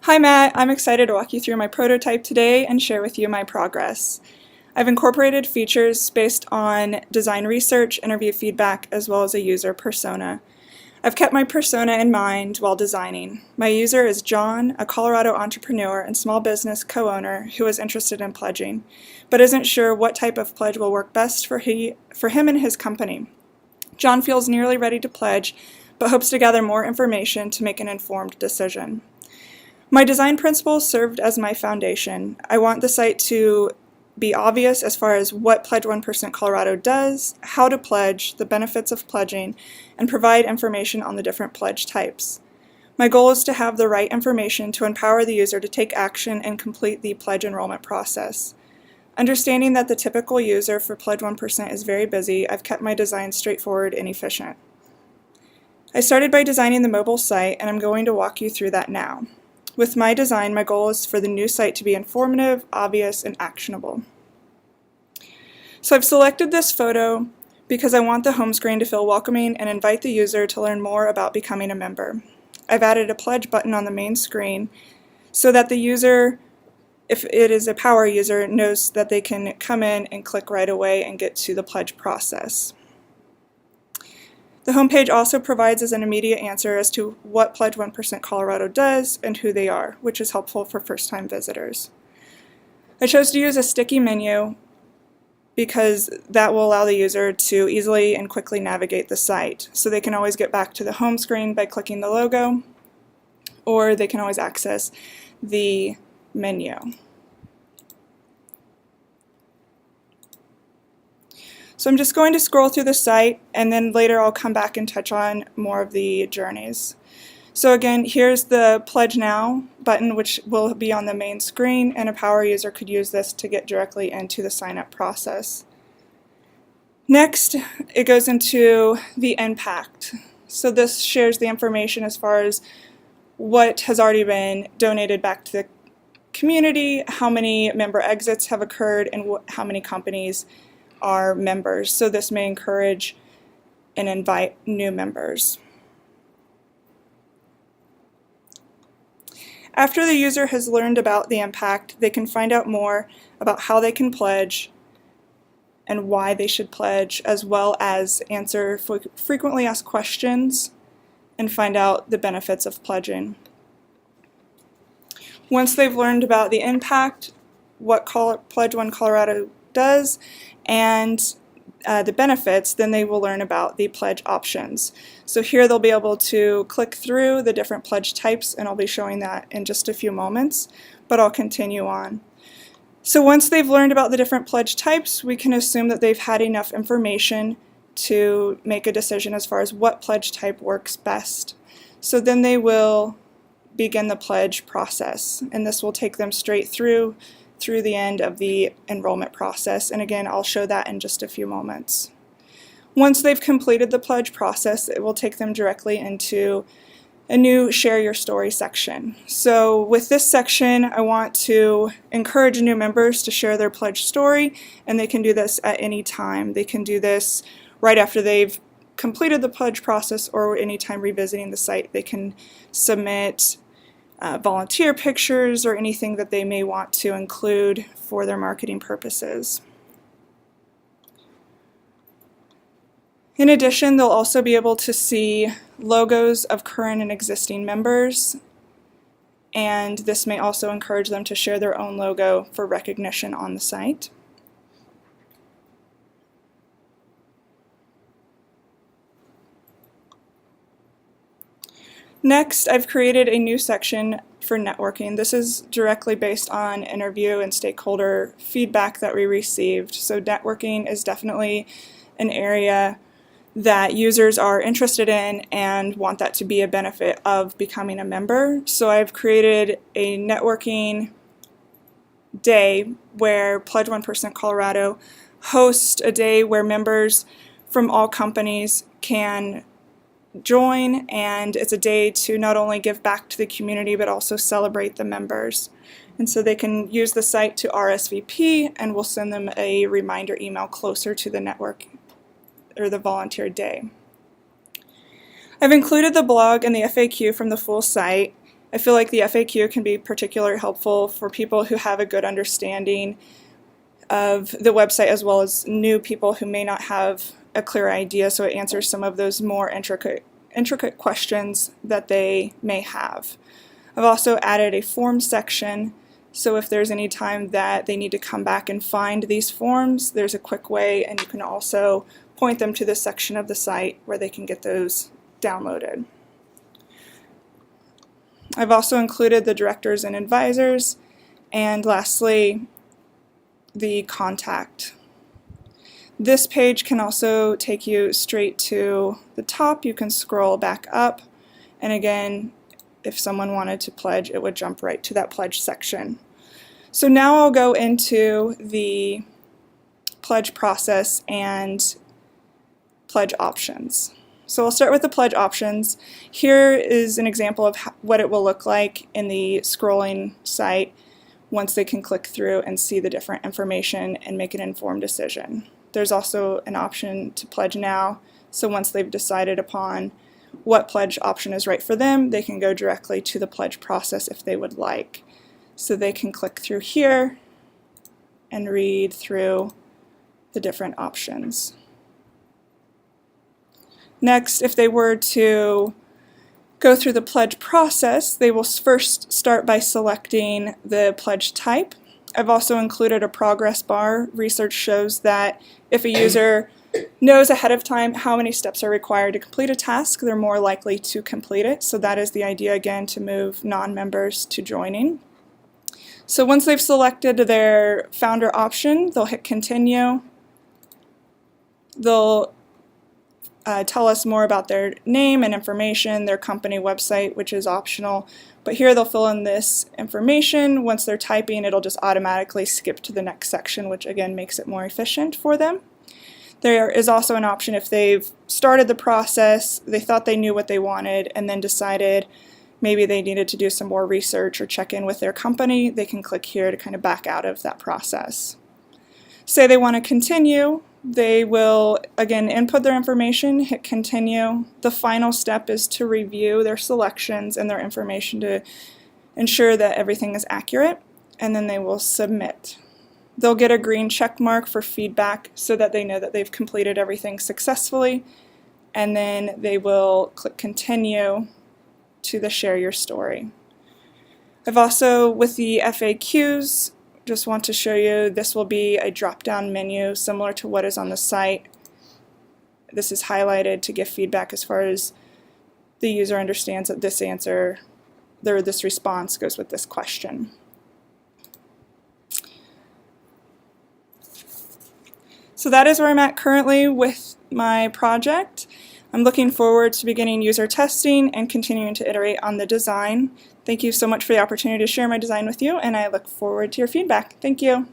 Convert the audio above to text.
Hi Matt, I'm excited to walk you through my prototype today and share with you my progress. I've incorporated features based on design research, interview feedback, as well as a user persona. I've kept my persona in mind while designing. My user is John, a Colorado entrepreneur and small business co-owner who is interested in pledging, but isn't sure what type of pledge will work best for him and his company. John feels nearly ready to pledge, but hopes to gather more information to make an informed decision. My design principles served as my foundation. I want the site to be obvious as far as what Pledge 1% Colorado does, how to pledge, the benefits of pledging, and provide information on the different pledge types. My goal is to have the right information to empower the user to take action and complete the pledge enrollment process. Understanding that the typical user for Pledge 1% is very busy, I've kept my design straightforward and efficient. I started by designing the mobile site, and I'm going to walk you through that now. With my design, my goal is for the new site to be informative, obvious, and actionable. So I've selected this photo because I want the home screen to feel welcoming and invite the user to learn more about becoming a member. I've added a pledge button on the main screen so that the user, if it is a power user, knows that they can come in and click right away and get to the pledge process. The homepage also provides us an immediate answer as to what Pledge 1% Colorado does and who they are, which is helpful for first-time visitors. I chose to use a sticky menu because that will allow the user to easily and quickly navigate the site. So they can always get back to the home screen by clicking the logo, or they can always access the menu. So I'm just going to scroll through the site, and then later I'll come back and touch on more of the journeys. So again, here's the Pledge Now button, which will be on the main screen, and a power user could use this to get directly into the sign-up process. Next, it goes into the impact. So this shares the information as far as what has already been donated back to the community, how many member exits have occurred, and how many companies are members. So this may encourage and invite new members. After the user has learned about the impact, they can find out more about how they can pledge and why they should pledge, as well as answer frequently asked questions and find out the benefits of pledging. Once they've learned about the impact, what Pledge 1 Colorado does, and the benefits, then they will learn about the pledge options. So here they'll be able to click through the different pledge types, and I'll be showing that in just a few moments, but I'll continue on. So once they've learned about the different pledge types, we can assume that they've had enough information to make a decision as far as what pledge type works best. So then they will begin the pledge process, and this will take them straight through the end of the enrollment process, and again I'll show that in just a few moments. Once they've completed the pledge process, it will take them directly into a new Share Your Story section. So with this section, I want to encourage new members to share their pledge story, and they can do this at any time. They can do this right after they've completed the pledge process, or anytime revisiting the site. They can submit volunteer pictures or anything that they may want to include for their marketing purposes. In addition, they'll also be able to see logos of current and existing members, and this may also encourage them to share their own logo for recognition on the site. Next, I've created a new section for networking. This is directly based on interview and stakeholder feedback that we received. So networking is definitely an area that users are interested in and want that to be a benefit of becoming a member. So I've created a networking day where Pledge 1% Colorado hosts a day where members from all companies can join, and it's a day to not only give back to the community but also celebrate the members. And so they can use the site to RSVP, and we'll send them a reminder email closer to the network or the volunteer day. I've included the blog and the FAQ from the full site, I feel like the FAQ can be particularly helpful for people who have a good understanding of the website as well as new people who may not have a clear idea, so it answers some of those more intricate questions that they may have. I've also added a form section, so if there's any time that they need to come back and find these forms, there's a quick way, and you can also point them to the section of the site where they can get those downloaded. I've also included the directors and advisors, and lastly, the contact. This page can also take you straight to the top. You can scroll back up, and again, if someone wanted to pledge, it would jump right to that pledge section. So now I'll go into the pledge process and pledge options. So I'll start with the pledge options. Here is an example of what it will look like in the scrolling site once they can click through and see the different information and make an informed decision. There's also an option to pledge now, so once they've decided upon what pledge option is right for them, they can go directly to the pledge process if they would like. So they can click through here and read through the different options. Next, if they were to go through the pledge process, they will first start by selecting the pledge type. I've also included a progress bar. Research shows that if a user knows ahead of time how many steps are required to complete a task, they're more likely to complete it. So that is the idea, again, to move non-members to joining. So once they've selected their founder option, they'll hit continue. They'll tell us more about their name and information, their company website, which is optional. But here they'll fill in this information. Once they're typing, it'll just automatically skip to the next section, which again makes it more efficient for them. There is also an option if they've started the process, they thought they knew what they wanted, and then decided maybe they needed to do some more research or check in with their company, they can click here to kind of back out of that process. Say they want to continue, they will again input their information, hit continue. The final step is to review their selections and their information to ensure that everything is accurate, and then they will submit. They'll get a green check mark for feedback so that they know that they've completed everything successfully, and then they will click continue to the share your story. I've also, with the FAQs, just want to show you this will be a drop-down menu similar to what is on the site. This is highlighted to give feedback as far as the user understands that this answer, or this response goes with this question. So that is where I'm at currently with my project. I'm looking forward to beginning user testing and continuing to iterate on the design. Thank you so much for the opportunity to share my design with you, and I look forward to your feedback. Thank you.